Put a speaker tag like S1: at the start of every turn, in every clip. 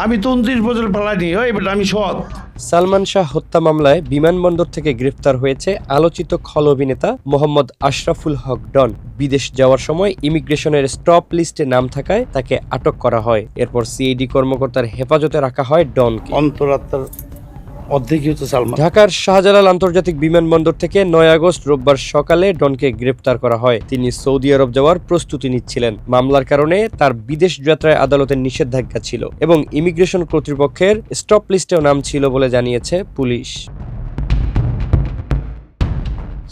S1: আমি তো 29 বছর পালাইনি, ওই বেটা আমি সৎ।
S2: সালমান শাহ হত্যা মামলায় বিমানবন্দর থেকে গ্রেফতার হয়েছে আলোচিত খল অভিনেতা মোহাম্মদ আশরাফুল হক ডন। বিদেশ যাওয়ার সময় ইমিগ্রেশনের স্টপ লিস্টে নাম থাকায় তাকে আটক করা হয়। এরপর সিআইডি কর্মকর্তার হেফাজতে রাখা হয় ডনকে।
S1: অন্তরাত্মার অর্ধেকই হচ্ছে সালমান।
S2: ঢাকার শাহজালাল আন্তর্জাতিক বিমানবন্দর থেকে 9 আগস্ট রোববার সকালে ডনকে গ্রেফতার করা হয়। তিনি সৌদি আরব যাওয়ার প্রস্তুতি নিচ্ছিলেন। মামলার কারণে তার বিদেশ যাত্রায় আদালতের নিষেধাজ্ঞা ছিল এবং ইমিগ্রেশন কর্তৃপক্ষের স্টপ লিস্টেও নাম ছিল বলে জানিয়েছে পুলিশ।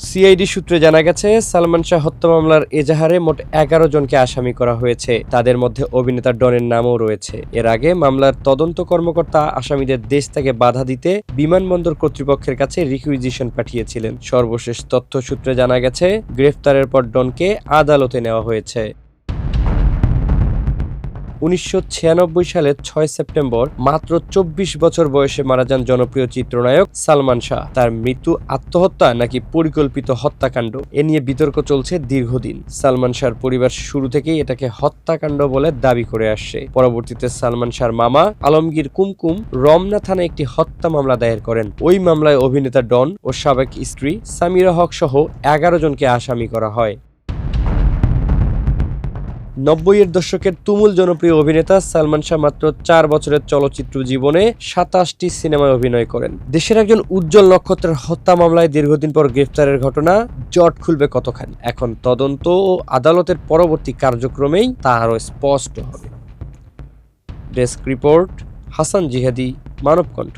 S2: সিআইডি সূত্রে জানা গেছে, সালমান শাহ হত্যা মামলার এজাহারে মোট 11 জনকে আসামি করা হয়েছে। তাদের মধ্যে অভিনেতা ডনের নামও রয়েছে। এর আগে মামলার তদন্ত কর্মকর্তা আসামিদের দেশ থেকে বাধা দিতে বিমানবন্দর কর্তৃপক্ষের কাছে রিকুইজিশন পাঠিয়েছিলেন। সর্বশেষ তথ্য সূত্রে জানা গেছে, গ্রেফতারের পর ডনকে আদালতে নেওয়া হয়েছে। 1996 সালের 6 সেপ্টেম্বর মাত্র 24 বছর বয়সে মারা যান জনপ্রিয় চিত্রনায়ক সালমান শাহ। তার মৃত্যু আত্মহত্যা নাকি পরিকল্পিত হত্যাকাণ্ড, এ নিয়ে বিতর্ক চলছে দীর্ঘদিন। সালমান শাহর পরিবার শুরু থেকেই এটাকে হত্যাকাণ্ড বলে দাবি করে আসছে। পরবর্তীতে সালমান শাহর মামা আলমগীর কুমকুম রমনা থানায় একটি হত্যা মামলা দায়ের করেন। ওই মামলায় অভিনেতা ডন ও সাবেক স্ত্রী সামিরা হক সহ 11 জনকে আসামি করা হয়। 90-এর দশকের তুমুল জনপ্রিয় অভিনেতা সালমান শাহ মাত্র 4 বছরের চলচ্চিত্র জীবনে 27টি সিনেমায় অভিনয় করেন। দেশের একজন উজ্জ্বল নক্ষত্রের হত্যা মামলায় দীর্ঘদিন পর গ্রেফতারের ঘটনা জট খুলবে কতখানি। এখন তদন্ত ও আদালতের পরবর্তী কার্যক্রমেই তা আরও স্পষ্ট হবে। ডেস্ক রিপোর্ট, হাসান জিহাদি, মানবকণ্ঠ।